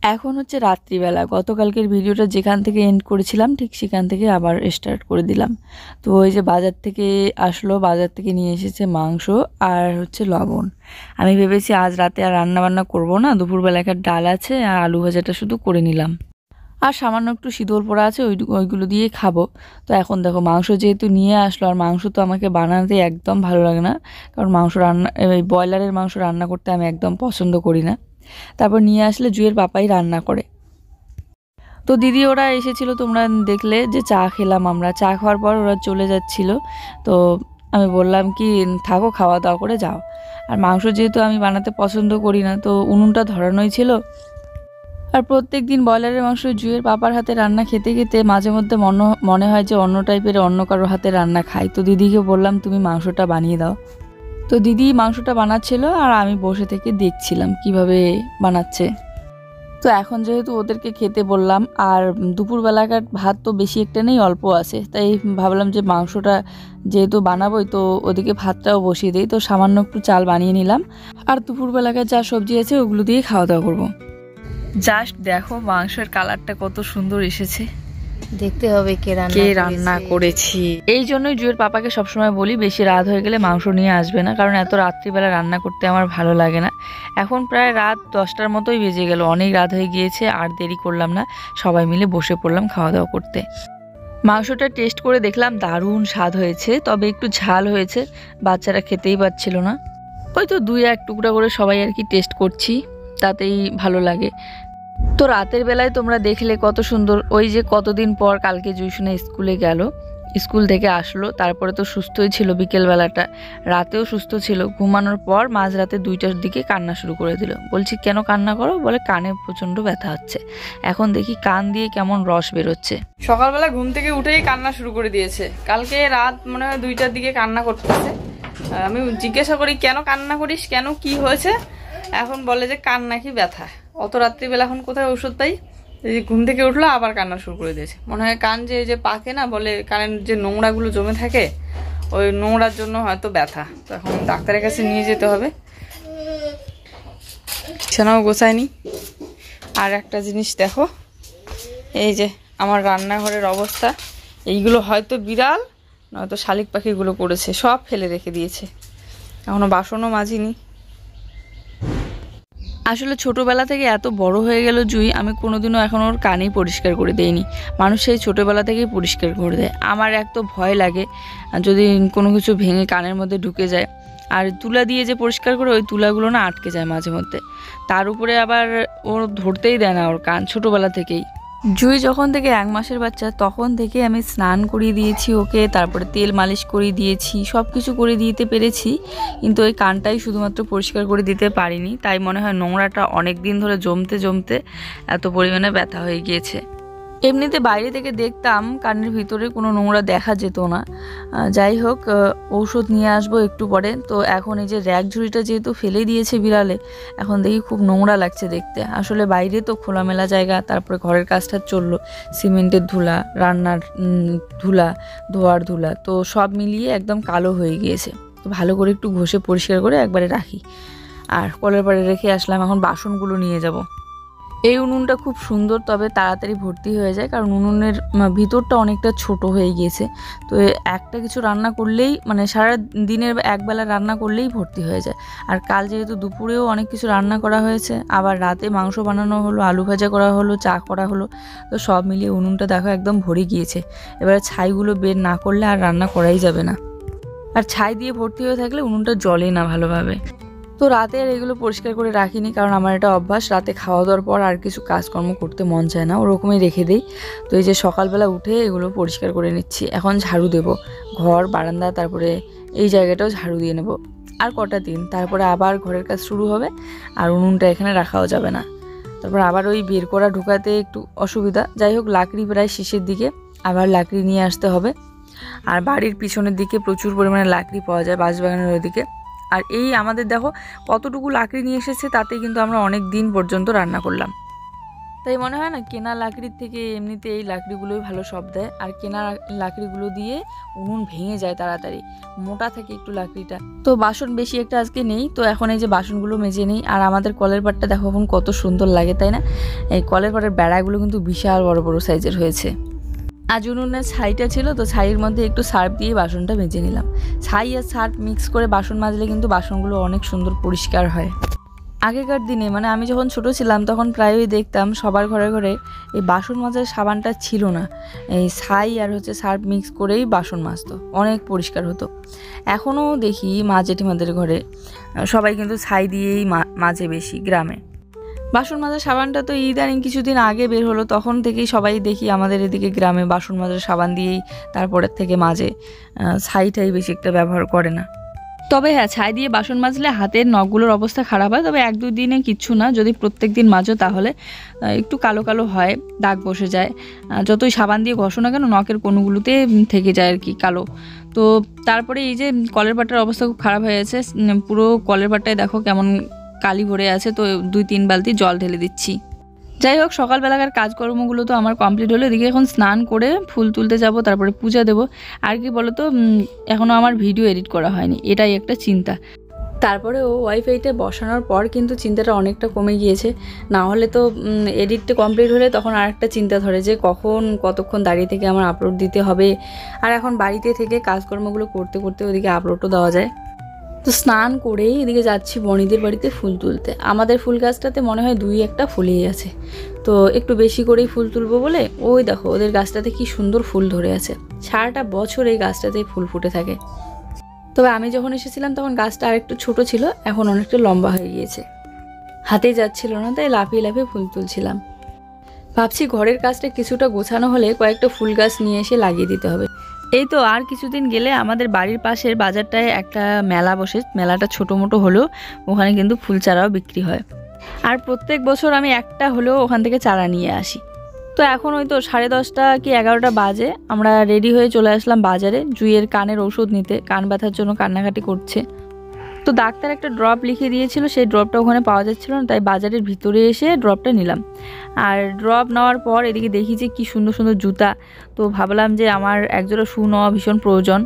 এখন হচ্ছে রাত্রিবেলা। গতকালকের ভিডিওটা যেখান থেকে এন্ড করেছিলাম ঠিক সেখান থেকে আবার স্টার্ট করে দিলাম। তো ওই যে বাজার থেকে আসলো, বাজার থেকে নিয়ে এসেছে মাংস আর হচ্ছে লবণ। আমি ভেবেছি আজ রাতে আর রান্না বান্না করবো না, দুপুরবেলা একটা ডাল আছে আর আলু ভাজাটা শুধু করে নিলাম। আর সামান্য একটু শীতল পোড়া আছে, ওইগুলো দিয়ে খাবো। তো এখন দেখো মাংস যেহেতু নিয়ে আসলো, আর মাংস তো আমাকে বানাতে একদম ভালো লাগে না, কারণ মাংস রান্না এই ব্রয়লারের মাংস রান্না করতে আমি একদম পছন্দ করি না। তারপর নিয়ে আসলে জুয়ের পাপাই রান্না করে। তো দিদি ওরা এসেছিল, তোমরা দেখলে যে চা খেলাম আমরা। চা খাওয়ার পর ওরা চলে যাচ্ছিল। তো আমি বললাম কি থাকো, খাওয়া দাওয়া করে যাও। আর মাংস যেহেতু আমি বানাতে পছন্দ করি না, তো উনুনটা ধরানোই ছিল। আর প্রত্যেক দিন ব্রয়লারের মাংস জুয়ের পাপার হাতে রান্না খেতে খেতে মাঝে মধ্যে মনে হয় যে অন্য টাইপের অন্য কারোর হাতে রান্না খাই। তো দিদিকে বললাম তুমি মাংসটা বানিয়ে দাও। তো দিদি মাংসটা বানাচ্ছিল আর আমি বসে থেকে দেখছিলাম কিভাবে বানাচ্ছে। তো এখন যেহেতু ওদেরকে খেতে বললাম, আর দুপুরবেলাকার ভাত তো বেশি একটা নেই, অল্প আছে, তাই ভাবলাম যে মাংসটা যেহেতু বানাবোই তো ওদিকে ভাতটাও বসিয়ে দিই। তো সামান্য একটু চাল বানিয়ে নিলাম, আর দুপুরবেলাকার যা সবজি আছে ওগুলো দিয়ে খাওয়া দাওয়া করবো। জাস্ট দেখো মাংসের কালারটা কত সুন্দর এসেছে। দেখতে হবে কে রান্না করেছি। এই জন্যই জুয়ের পাপাকে সবসময় বলি বেশি রাত হয়ে গেলে মাংস নিয়ে আসবে না, কারণ এত রাত্রিবেলা রান্না করতে আমার ভালো লাগে না। এখন প্রায় রাত 10টার মতোই বেজে গেল, অনেক রাত হয়ে গিয়েছে। আর দেরি করলাম না, সবাই মিলে বসে পড়লাম খাওয়া দাওয়া করতে। মাংসটা টেস্ট করে দেখলাম দারুণ স্বাদ হয়েছে, তবে একটু ঝাল হয়েছে, বাচ্চারা খেতেই পারছিল না। ওই তো 2-1 টুকরা করে সবাই আর কি টেস্ট করছি, তাতেই ভালো লাগে। তো রাতের বেলায় তোমরা দেখলে কত সুন্দর, ওই যে কতদিন পর কালকে জুইসুনা স্কুলে গেল, স্কুল থেকে আসলো, তারপরে তো সুস্থই ছিল বিকেলবেলাটা, রাতেও সুস্থ ছিল। ঘুমানোর পর মাঝরাতে 2টার দিকে কান্না শুরু করে দিল। বলছি কেন কান্না করো? বলে কানে প্রচণ্ড ব্যথা হচ্ছে। এখন দেখি কান দিয়ে কেমন রস বেরোচ্ছে। সকালবেলা ঘুম থেকে উঠেই কান্না শুরু করে দিয়েছে। কালকে রাত মনে হয় 2টার দিকে কান্না করতেছে। আমি জিজ্ঞাসা করি কেন কান্না করিস, কেন কি হয়েছে? এখন বলে যে কান নাকি ব্যথা। অত রাত্রিবেলা এখন কোথায় ওষুধ পাই? ঘুম থেকে উঠলো আবার কান্না শুরু করে দিয়েছে। মনে হয় কান যে পাকে না, বলে কানের যে নোংরাগুলো জমে থাকে, ওই নোংরার জন্য হয়তো ব্যথা। তো এখন ডাক্তারের কাছে নিয়ে যেতে হবে। বিছানাও গোছায়নি। আর একটা জিনিস দেখো, এই যে আমার রান্নাঘরের অবস্থা। এইগুলো হয়তো বিড়াল নয়তো শালিক পাখিগুলো করেছে, সব ফেলে রেখে দিয়েছে। এখনো বাসনও মাজিনি। আসলে ছোটোবেলা থেকে এত বড় হয়ে গেল জুই, আমি কোনোদিনও এখন ওর কানেই পরিষ্কার করে দেইনি। মানুষ সেই ছোটোবেলা থেকেই পরিষ্কার করে দেয়। আমার এক তো ভয় লাগে যদি কোনো কিছু ভেঙে কানের মধ্যে ঢুকে যায়। আর তুলা দিয়ে যে পরিষ্কার করে, ওই তুলাগুলো না আটকে যায় মাঝে মধ্যে। তার উপরে আবার ওর ধরতেই দেয় না ওর কান ছোটোবেলা থেকেই। জুই যখন থেকে 1 মাসের বাচ্চা তখন থেকে আমি স্নান করিয়ে দিয়েছি ওকে, তারপরে তেল মালিশ করিয়ে দিয়েছি, সব কিছু করে দিতে পেরেছি। কিন্তু ওই কানটাই শুধুমাত্র পরিষ্কার করে দিতে পারিনি। তাই মনে হয় নোংরাটা অনেক দিন ধরে জমতে জমতে এত পরিমাণে ব্যথা হয়ে গিয়েছে। এমনিতে বাইরে থেকে দেখতাম কানের ভিতরে কোনো নোংরা দেখা যেত না। যাই হোক, ঔষধ নিয়ে আসবো একটু পরে। তো এখন এই যে র্যাক ঝুড়িটা যেহেতু ফেলে দিয়েছে বিড়ালে, এখন দেখি খুব নোংরা লাগছে দেখতে। আসলে বাইরে তো খোলামেলা জায়গা, তারপরে ঘরের কাজটা চললো, সিমেন্টের ধুলা, রান্নার ধুলা, ধোয়ার ধুলা, তো সব মিলিয়ে একদম কালো হয়ে গিয়েছে। তো ভালো করে একটু ঘষে পরিষ্কার করে একবারে রাখি। আর কলের পাড়ে রেখে আসলাম, এখন বাসনগুলো নিয়ে যাব। এই উনুনটা খুব সুন্দর, তবে তাড়াতাড়ি ভর্তি হয়ে যায়, কারণ উনুনের ভিতরটা অনেকটা ছোট হয়ে গিয়েছে। তো একটা কিছু রান্না করলেই, মানে সারা দিনের একবেলা রান্না করলেই ভর্তি হয়ে যায়। আর কাল যেহেতু দুপুরেও অনেক কিছু রান্না করা হয়েছে, আবার রাতে মাংস বানানো হলো, আলু ভাজা করা হলো, চা করা হলো, তো সব মিলিয়ে উনুনটা দেখো একদম ভরে গিয়েছে। এবারে ছাইগুলো বের না করলে আর রান্না করাই যাবে না। আর ছাই দিয়ে ভর্তি হয়ে থাকলে উনুনটা জ্বলে না ভালোভাবে। তো রাতে আর এগুলো পরিষ্কার করে রাখিনি, কারণ আমার এটা অভ্যাস, রাতে খাওয়া দাওয়ার পর আর কিছু কাজকর্ম করতে মন চায় না, ওরকমই রেখে দিই। তো এই যে সকালবেলা উঠে এগুলো পরিষ্কার করে নিচ্ছি। এখন ঝাড়ু দেব, ঘর, বারান্দা, তারপরে এই জায়গাটাও ঝাড়ু দিয়ে নেব। আর কটা দিন তারপরে আবার ঘরের কাজ শুরু হবে, আর উনুনটা এখানে রাখাও যাবে না। তারপর আবার ওই বের করা ঢোকাতে একটু অসুবিধা। যাই হোক, লাকড়ি প্রায় শেষের দিকে, আবার লাকড়ি নিয়ে আসতে হবে। আর বাড়ির পিছনের দিকে প্রচুর পরিমাণে লাকড়ি পাওয়া যায়, বাঁশবাগানের ওইদিকে। আর এই আমাদের দেখো কতটুকু লাকড়ি নিয়ে এসেছে, তাতে কিন্তু আমরা অনেক দিন পর্যন্ত রান্না করলাম। তাই মনে হয় না কেনা লাকড়ির থেকে এমনিতে এই লাকড়িগুলোই ভালো শব্দ দেয়। আর কেনা লাকড়িগুলো দিয়ে উনুন ভেঙে যায় তাড়াতাড়ি, মোটা থাকে একটু লাকড়িটা। তো বাসন বেশি একটা আজকে নেই, তো এখন এই যে বাসনগুলো মেজে নিই। আর আমাদের কলের পাড়টা দেখো এখন কত সুন্দর লাগে, তাই না? এই কলের পাড়ের বেড়াগুলো কিন্তু বিশাল বড় বড় সাইজের হয়েছে। আজ উনুনের ছাইটা ছিল, তো ছাইয়ের মধ্যে একটু সার্ফ দিয়ে বাসনটা মেজে নিলাম। ছাই আর সার্ফ মিক্স করে বাসন মাজলে কিন্তু বাসনগুলো অনেক সুন্দর পরিষ্কার হয়। আগেকার দিনে মানে আমি যখন ছোট ছিলাম তখন প্রায়ই দেখতাম সবার ঘরে ঘরে এই বাসন মাজার সাবানটা ছিল না, এই ছাই আর সার্ফ মিক্স করেই বাসন মাজতো, অনেক পরিষ্কার হতো। এখনও দেখি মা জেঠিমাদের ঘরে সবাই কিন্তু ছাই দিয়েই মাজে বেশি গ্রামে। বাসন মাজার সাবানটা তো ইদানিং কিছুদিন আগে বের হলো, তখন থেকেই সবাই দেখি আমাদের এদিকে গ্রামে বাসন মাজার সাবান দিয়েই তারপরের থেকে মাজে, ছাইটাই বেশি একটা ব্যবহার করে না। তবে হ্যাঁ, ছাই দিয়ে বাসন মাজলে হাতের নখগুলোর অবস্থা খারাপ হয়, তবে 1-2 দিনে কিচ্ছু না। যদি প্রত্যেক দিন মাজো তাহলে একটু কালো কালো হয়, দাগ বসে যায়। যতই সাবান দিয়ে ঘষো না কেন নখের কোণগুলোতে থেকে যায় আর কি কালো। তো তারপরে এই যে কলের পাটটার অবস্থা খুব খারাপ হয়ে গেছে, পুরো কলের পাটটায় দেখো কেমন কালি ভরে আছে। তো 2-3 বালতি জল ঢেলে দিচ্ছি। যাই হোক, সকালবেলাকার কাজকর্মগুলো তো আমার কমপ্লিট হলো। এদিকে এখন স্নান করে ফুল তুলতে যাব, তারপরে পূজা দেব। আর কি বলো তো, এখনও আমার ভিডিও এডিট করা হয়নি, এটাই একটা চিন্তা। তারপরে ওয়াইফাইতে বসানোর পর কিন্তু চিন্তাটা অনেকটা কমে গিয়েছে। না হলে তো এডিটটা কমপ্লিট হলে তখন আরেকটা চিন্তা ধরে যে কতক্ষণ দাঁড়িয়ে থেকে আমার আপলোড দিতে হবে। আর এখন বাড়িতে থেকে কাজকর্মগুলো করতে করতে ওদিকে আপলোডও দেওয়া যায়। তো স্নান করেই এদিকে যাচ্ছি বনিদের বাড়িতে ফুল তুলতে। আমাদের ফুল গাছটাতে মনে হয় 2-1টা ফুলেই আছে, তো একটু বেশি করেই ফুল তুলবো বলে ওই দেখো ওদের গাছটাতে কি সুন্দর ফুল ধরে আছে। সারাটা বছর এই গাছটাতে ফুল ফুটে থাকে। তবে আমি যখন এসেছিলাম তখন গাছটা আরেকটু ছোট ছিল, এখন অনেকটা লম্বা হয়ে গিয়েছে। হাতে যাচ্ছিল না, তাই লাফিয়ে লাফিয়ে ফুল তুলছিলাম। ভাবছি ঘরের কাজটা কিছুটা গোছানো হলে কয়েকটা ফুল গাছ নিয়ে এসে লাগিয়ে দিতে হবে। এই তো আর কিছুদিন গেলে আমাদের বাড়ির পাশের বাজারটায় একটা মেলা বসে। মেলাটা ছোটো মোটো হলেও ওখানে কিন্তু ফুল চারাও বিক্রি হয়। আর প্রত্যেক বছর আমি একটা হলেও ওখান থেকে চারা নিয়ে আসি। তো এখন ওই তো 10:30 কি 11টা বাজে, আমরা রেডি হয়ে চলে আসলাম বাজারে জুইয়ের কানের ওষুধ নিতে। কান ব্যথার জন্য কান্নাকাটি করছে। তো ডাক্তার একটা ড্রপ লিখে দিয়েছিল, সেই ড্রপটা ওখানে পাওয়া যাচ্ছিল না, তাই বাজারের ভিতরে এসে ড্রপটা নিলাম। আর ড্রপ নেওয়ার পর এদিকে দেখি যে কি সুন্দর সুন্দর জুতা। তো ভাবলাম যে আমার একজোড়া শু নেওয়া ভীষণ প্রয়োজন।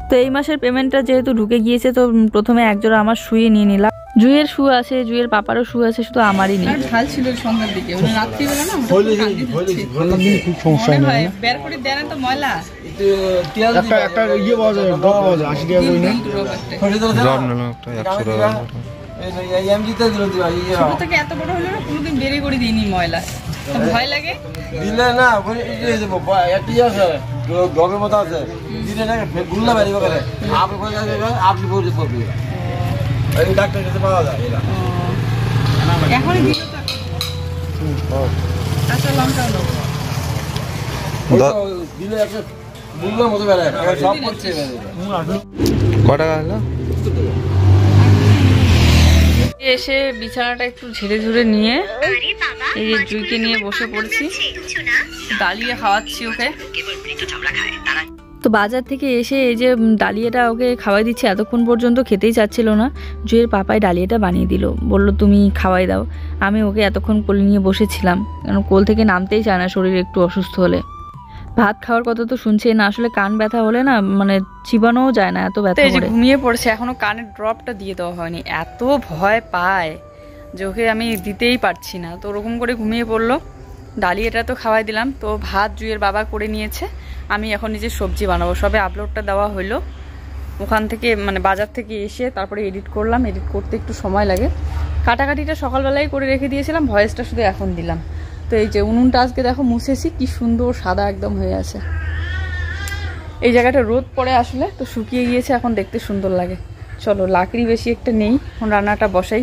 তো এই মাসের পেমেন্টটা যেহেতু ঢুকে গিয়েছে, তো প্রথমে একজোড়া আমার শুয়ে নিয়ে নিলাম। জুইয়ের শু আছে, জুইয়ের পাপারও শু আছে, শুধু আমারই নেই। ভাল ছিল সন্ধ্যার দিকে, রাত্রিবেলা না খুব সমস্যা হয়, বের করে দেন তো ময়লা। একটা ইয়ে পাওয়া যায়, ড্রপ পাওয়া যায় 80 টাকা করে না? ড্রপ নিলাম একটা 100 টাকা। ছোট থেকে এত বড় হলো না, কোনোদিন বেরে করে দিইনি ময়লা, ভয় লাগে দিলে না। একটি আছে ড্রপের মতো আছে, দিলে না গুল্লা বেরিয়ে করে আপনি বলতে পারবেন। এই ডাক্তার কাছে পাওয়া যায় এটা। এখনই দিল তো। আচ্ছা, লঙ্কা দিলে একটা গুল্লার মতো বেড়ায়, সব করছে। ক টাকা হলো? এসে বিছানাটা একটু ঝেড়ে ঝুড়ে নিয়ে এই যে জুইকে নিয়ে বসে পড়েছি, ডালিয়া খাওয়াচ্ছি ওকে। তো বাজার থেকে এসে এই যে ডালিয়াটা ওকে খাওয়াই দিচ্ছি। এতক্ষণ পর্যন্ত খেতেই চাচ্ছিল না, জুইয়ের পাপাই ডালিয়াটা বানিয়ে দিল, বলল তুমি খাওয়াই দাও। আমি ওকে এতক্ষণ কোলে নিয়ে বসেছিলাম, কারণ কোল থেকে নামতেই চায় না শরীর একটু অসুস্থ হলে। ভাত খাওয়ার কথা তো শুনছেই না, আসলে কান ব্যথা হলে না মানে চিবানোও যায় না, এত ব্যথা করে। ঘুমিয়ে পড়ছে, এখনো কানের ড্রপটা দিয়ে দেওয়া হয়নি। এত ভয় পায় যে ওকে আমি দিতেই পারছি না, তো ওরকম করে ঘুমিয়ে পড়লো। ডালিয়াটা তো খাওয়াই দিলাম। তো ভাত জুইয়ের বাবা করে নিয়েছে, আমি এখন নিজে সবজি বানাবো। সবে আপলোডটা দেওয়া হলো ওখান থেকে, মানে বাজার থেকে এসে তারপরে এডিট করলাম। এডিট করতে একটু সময় লাগে। কাটাকাটিটা সকালবেলায় করে রেখে দিয়েছিলাম, ভয়েসটা শুধু এখন দিলাম। তো এই যে উনুনটা আজকে দেখো মুছেছি, কি সুন্দর সাদা একদম হয়ে আছে। এই জায়গাটা রোদ পড়ে আসলে তো শুকিয়ে গিয়েছে, এখন দেখতে সুন্দর লাগে। চলো, লাকড়ি বেশি একটা নেই, এখন রান্নাটা বসাই।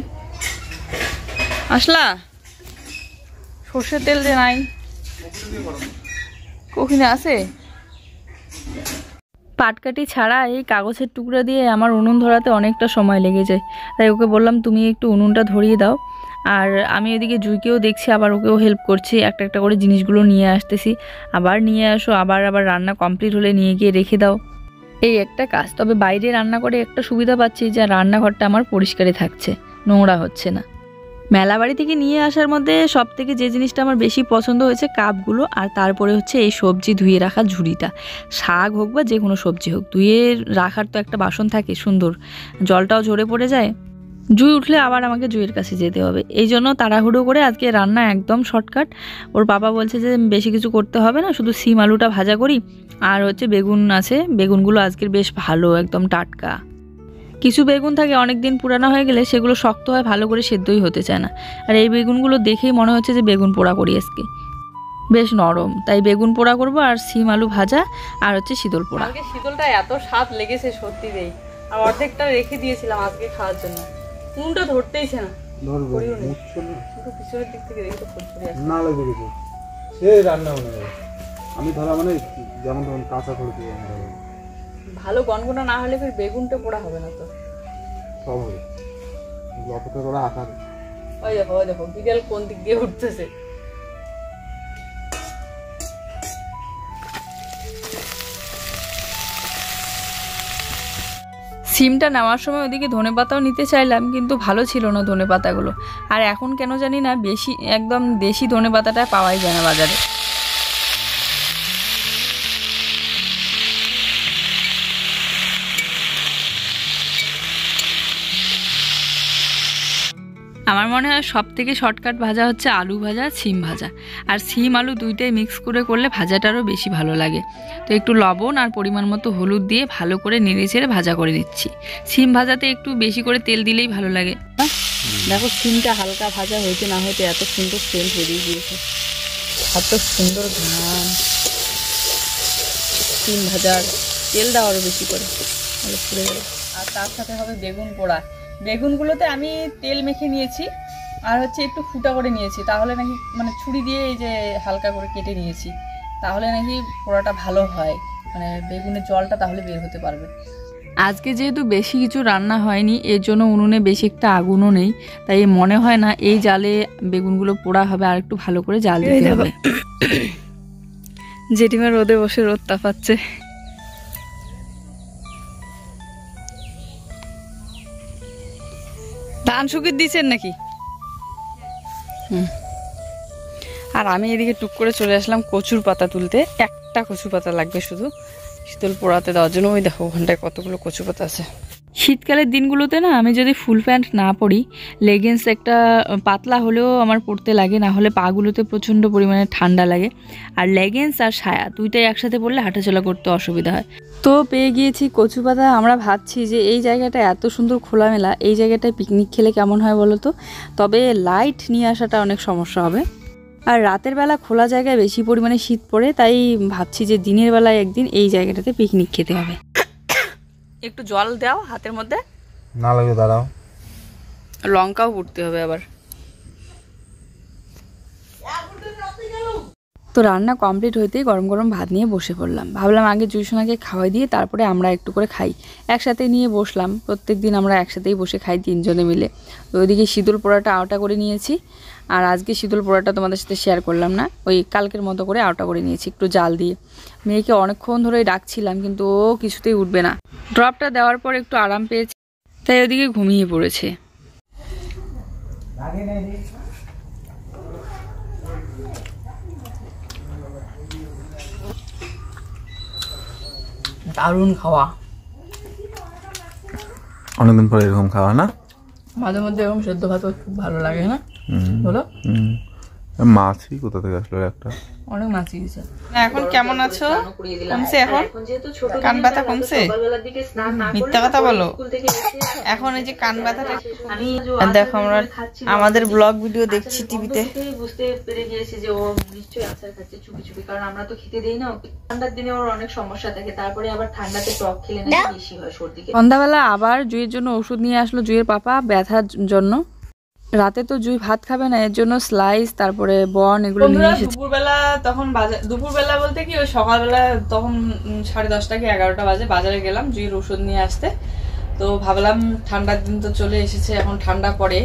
আসলা, সর্ষের তেল যে নাই, ওখানে আছে? পাটকাঠি ছাড়া এই কাগজের টুকরা দিয়ে আমার উনুন ধরাতে অনেকটা সময় লেগে যায়, তাই ওকে বললাম তুমি একটু উনুনটা ধরিয়ে দাও। আর আমি ওইদিকে জুইকেও দেখছি, আবার ওকেও হেল্প করছি, একটা একটা করে জিনিসগুলো নিয়ে আসতেছি। আবার নিয়ে আসো, আবার রান্না কমপ্লিট হলে নিয়ে গিয়ে রেখে দাও, এই একটা কাজ। তবে বাইরে রান্না করে একটা সুবিধা পাচ্ছি যে রান্নাঘরটা আমার পরিষ্কারই থাকছে, নোংরা হচ্ছে না। মেলাবাড়ি থেকে নিয়ে আসার মধ্যে সব থেকে যে জিনিসটা আমার বেশি পছন্দ হয়েছে কাপগুলো, আর তারপরে হচ্ছে এই সবজি ধুয়ে রাখা ঝুড়িটা। শাক হোক বা যে কোনো সবজি হোক, ধুয়ে রাখার তো একটা বাসন থাকে সুন্দর, জলটাও ঝরে পড়ে যায়। জুই উঠলে আবার আমাকে জুইয়ের কাছে যেতে হবে, এই জন্য তাড়াহুড়ো করে আজকে রান্না একদম শর্টকাট। ওর বাবা বলছে যে বেশি কিছু করতে হবে না, শুধু সিম আলুটা ভাজা করি, আর হচ্ছে বেগুন আছে, বেগুনগুলো আজকের বেশ ভালো একদম টাটকা। কিছু বেগুন থাকে অনেক দিন পুরানো হয়ে গেলে সেগুলো শক্ত হয়, ভালো করে সেদ্ধই হতে চায় না। আর এই বেগুনগুলো দেখেই মনে হচ্ছে যে বেগুন পোড়া করি আজকে, বেশ নরম, তাই বেগুন পোড়া করব আর সিম আলু ভাজা আর হচ্ছে শীতল পোড়া। আজকে শীতলটা এত স্বাদ লেগেছে সত্যি দেই, আর অর্ধেকটা রেখে দিয়েছিলাম আজকে খাওয়ার জন্য। কোনটা ধরতেইছে না, পিছনের দিক থেকে দেখি তো ফুলফুরি আছে না লাগে কিছু সে রান্না মনে আমি ধরা মানে যেমন ধরুন কাঁচা করে দিই ভালো গনগনা না হলে ফির বেগুনটা পোড়া হবে না তো। সব হবে লপটা করা আকার। ওই দেখো বিকেল কোন দিক দিয়ে উঠতেছে। সিমটা নেওয়ার সময় ওদিকে ধনেপাতাও নিতে চাইলাম, কিন্তু ভালো ছিল না ধনেপাতাগুলো। আর এখন কেন জানি না বেশি একদম দেশি ধনেপাতাটা পাওয়াই যায় না বাজারে। আমার মনে হয় সব থেকে শর্টকাট ভাজা হচ্ছে আলু ভাজা, সিম ভাজা। আর সিম আলু দুইটাই মিক্স করে করলে ভাজাটারও বেশি ভালো লাগে। তো একটু লবণ আর পরিমাণ মতো হলুদ দিয়ে ভালো করে নেড়ে চেড়ে ভাজা করে দিচ্ছি। সিম ভাজাতে একটু বেশি করে তেল দিলেই ভালো লাগে। দেখো সিমটা হালকা ভাজা হয়েছে না হয়তো এত সুন্দর সেন্ট বেরিয়ে গিয়েছে, এত সুন্দর ঘ্রাণ। সিম ভাজার তেল দাও আরও বেশি করে, ভালো পুড়ে গেল। আর তার সাথে হবে বেগুন পোড়া। বেগুনগুলোতে আমি তেল মেখে নিয়েছি আর হচ্ছে একটু ফুটা করে নিয়েছি, তাহলে নাকি মানে ছুরি দিয়ে এই যে হালকা করে কেটে নিয়েছি, তাহলে নাকি পোড়াটা ভালো হয়, মানে বেগুনের জলটা তাহলে বের হতে পারবে। আজকে যেহেতু বেশি কিছু রান্না হয়নি, এর জন্য উনুনে বেশি একটা আগুনও নেই, তাই মনে হয় না এই জালে বেগুনগুলো পোড়া হবে, আর একটু ভালো করে জাল দিতে হবে। জেঠিমা রোদে বসে রোদ তাপাচ্ছে। ধান শুকিয়ে দিয়েছেন নাকি? আর আমি এদিকে টুক করে চলে আসলাম কচুর পাতা তুলতে। একটা কচু পাতা লাগবে শুধু শীতল পোড়াতে দেওয়ার জন্য। ওই দেখো ওখানটায় কতগুলো কচু পাতা আছে। শীতকালের দিনগুলোতে না আমি যদি ফুল প্যান্ট না পরি, লেগিংস একটা পাতলা হলেও আমার পরতে লাগে, না হলে পাগুলোতে প্রচণ্ড পরিমাণে ঠান্ডা লাগে। আর লেগিংস আর সায়া দুইটাই একসাথে পরলে হাঁটাচলা করতে অসুবিধা হয়। তো পেয়ে গিয়েছি কচু পাতা। আমরা ভাবছি যে এই জায়গাটা এত সুন্দর খোলামেলা, এই জায়গাটায় পিকনিক খেলে কেমন হয় বলো তো। তবে লাইট নিয়ে আসাটা অনেক সমস্যা হবে, আর রাতের বেলা খোলা জায়গায় বেশি পরিমাণে শীত পড়ে, তাই ভাবছি যে দিনের বেলায় একদিন এই জায়গাটাতে পিকনিক খেতে হবে। একটু জল দাও হাতের মধ্যে, না লাগে দাঁড়াও, লঙ্কাও পুড়তে হবে আবার। তো রান্না কমপ্লিট হইতেই গরম গরম ভাত নিয়ে বসে পড়লাম। ভাবলাম আগে জুইসোনাকে খাওয়াই দিয়ে তারপরে আমরা একটু করে খাই। একসাথে নিয়ে বসলাম, প্রত্যেক দিন আমরা একসাথেই বসে খাই তিনজনে মিলে। তো ওইদিকে শীতল পোড়াটা আওটা করে নিয়েছি, আর আজকে শীতল পোড়াটা তোমাদের সাথে শেয়ার করলাম না, ওই কালকের মতো করে আওটা করে নিয়েছি একটু জাল দিয়ে। মেয়েকে অনেকক্ষণ ধরে ডাকছিলাম কিন্তু ও কিছুতেই উঠবে না। ড্রপটা দেওয়ার পর একটু আরাম পেয়েছি, তাই ওদিকে ঘুমিয়ে পড়েছে। দারুণ খাওয়া, অনেকদিন পরে এরকম খাওয়া না? মাঝে মধ্যে এরকম সেদ্ধ ভাত খুব ভালো লাগে না বলো? মাছই কোথা থেকে আসলো একটা, অনেক মাছই গেছে। এখন কেমন আছো? কমছে এখন? কান ব্যথা কমছে? মিথ্যা কথা বলো। এখন এই যে কান ব্যথাটা দেখো, আমরা আমাদের ব্লগ ভিডিও দেখছি টিভিতে। বুঝতে পেরে গিয়েছি যে ও নিশ্চয়ই আচার খাচ্ছে চুপি চুপি, কারণ আমরা তো খেতে দেই না। ঠান্ডার দিনে ওর অনেক সমস্যা থাকে, তারপরে আবার ঠান্ডাতে টক খেলে নাকি বেশি হয় সর্দি। সন্ধ্যাবেলা আবার জুইয়ের জন্য ওষুধ নিয়ে আসলো জুইয়ের পাপা ব্যথার জন্য। রাতে তো জুই ভাত খাবে না, এর জন্য স্লাইস তারপরে বন এগুলো নিয়ে এসেছে। দুপুরবেলা তখন দুপুরবেলা বলতে কি ওই সকালবেলা তখন 10:30 কি 11টা বাজে, বাজারে গেলাম জুইয়ের ওষুধ নিয়ে আসতে। তো ভাবলাম ঠান্ডার দিন তো চলে এসেছে, এখন ঠান্ডা পড়ে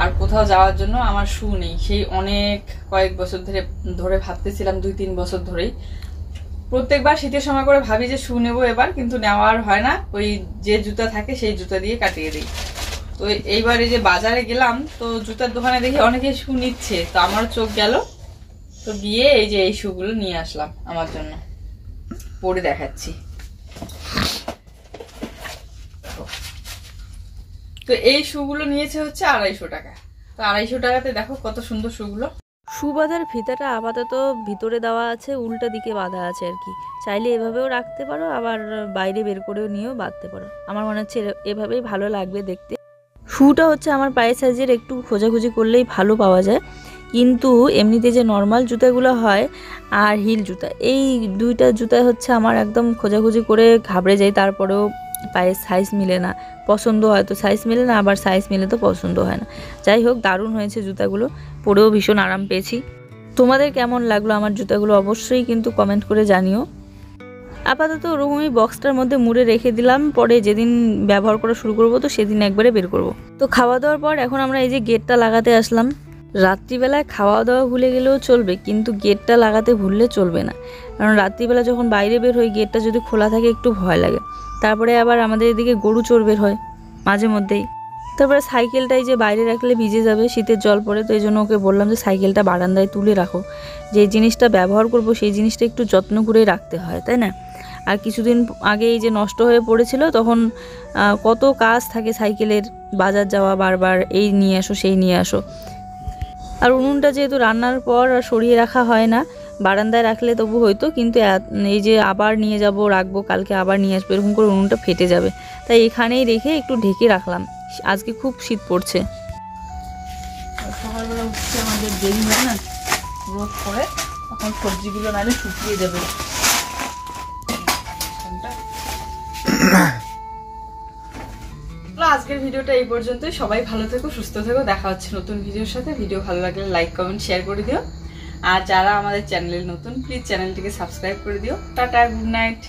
আর কোথাও যাওয়ার জন্য আমার শু নেই। সেই অনেক কয়েক বছর ধরে ভাবতেছিলাম, 2-3 বছর ধরেই প্রত্যেকবার শীতের সময় করে ভাবি যে শু নেবো এবার, কিন্তু নেওয়ার হয় না। ওই যে জুতা থাকে সেই জুতা দিয়ে কাটিয়ে দিই। তো এইবারে যে বাজারে গেলাম তো জুতার দোকানে দেখি অনেকে শু নিচ্ছে, তো আমার চোখ গেল, তো গিয়ে এই যে এই শুগুলো নিয়ে আসলাম আমার জন্য, পরে দেখাচ্ছি। তো এই শুগুলো নিয়েছে হচ্ছে 250 টাকা। তো 250 টাকাতে দেখো কত সুন্দর শুগুলো। শু বাঁধার ফিতাটা আপাতত ভিতরে দেওয়া আছে, উল্টা দিকে বাঁধা আছে আর কি। চাইলে এভাবেও রাখতে পারো, আবার বাইরে বের করেও নিয়েও বাঁধতে পারো। আমার মনে হচ্ছে এভাবেই ভালো লাগবে দেখতে। শুটা হচ্ছে আমার পায়ের সাইজের, একটু খোঁজাখুঁজি করলেই ভালো পাওয়া যায়। কিন্তু এমনিতে যে নর্মাল জুতাগুলো হয় আর হিল জুতা, এই দুইটা জুতা হচ্ছে আমার একদম খোঁজাখুঁজি করে ঘাবড়ে যায়। তারপরেও পায়ের সাইজ মিলে না, পছন্দ হয় তো সাইজ মিলে না, আবার সাইজ মিলে তো পছন্দ হয় না। যাই হোক, দারুণ হয়েছে জুতাগুলো, পরেও ভীষণ আরাম পেয়েছি। তোমাদের কেমন লাগলো আমার জুতাগুলো অবশ্যই কিন্তু কমেন্ট করে জানিও। আপাতত ওরকমই বক্সটার মধ্যে মুড়ে রেখে দিলাম, পরে যেদিন ব্যবহার করা শুরু করব তো সেদিন একবারে বের করব। তো খাওয়া দাওয়ার পর এখন আমরা এই যে গেটটা লাগাতে আসলাম। রাত্রিবেলায় খাওয়া দাওয়া ভুলে গেলেও চলবে, কিন্তু গেটটা লাগাতে ভুললে চলবে না। কারণ রাত্রিবেলা যখন বাইরে বের হই গেটটা যদি খোলা থাকে একটু ভয় লাগে। তারপরে আবার আমাদের এদিকে গরু চোর বের হয় মাঝে মধ্যেই। তারপরে সাইকেলটাই যে বাইরে রাখলে ভিজে যাবে, শীতের জল পড়ে, তো এই জন্য ওকে বললাম যে সাইকেলটা বারান্দায় তুলে রাখো। যে জিনিসটা ব্যবহার করব সেই জিনিসটা একটু যত্ন করেই রাখতে হয়, তাই না? আর কিছুদিন আগে এই যে নষ্ট হয়ে পড়েছিল, তখন কত কাজ থাকে সাইকেলের, বাজার যাওয়া বারবার, এই নিয়ে আসো সেই নিয়ে আসো। আর উনুনটা যেহেতু রান্নার পর আর সরিয়ে রাখা হয় না, বারান্দায় রাখলে তবু হয়তো, কিন্তু এই যে আবার নিয়ে যাব, রাখবো, কালকে আবার নিয়ে আসবো, এরকম করে উনুনটা ফেটে যাবে। তাই এখানেই রেখে একটু ঢেকে রাখলাম। আজকে খুব শীত পড়ছে। সকালবেলা উঠছে আমাদের দেরি হয় না, রোদ পড়ে, তখন সবজিগুলো নাহলে শুকিয়ে যাবে। আজকের ভিডিওটা এই পর্যন্তই। সবাই ভালো থেকো, সুস্থ থেকো, দেখা হচ্ছে নতুন ভিডিওর সাথে। ভিডিও ভালো লাগলে লাইক কমেন্ট শেয়ার করে দিও। আর যারা আমাদের চ্যানেলে নতুন, প্লিজ চ্যানেলটিকে সাবস্ক্রাইব করে দিও। Tata, good night.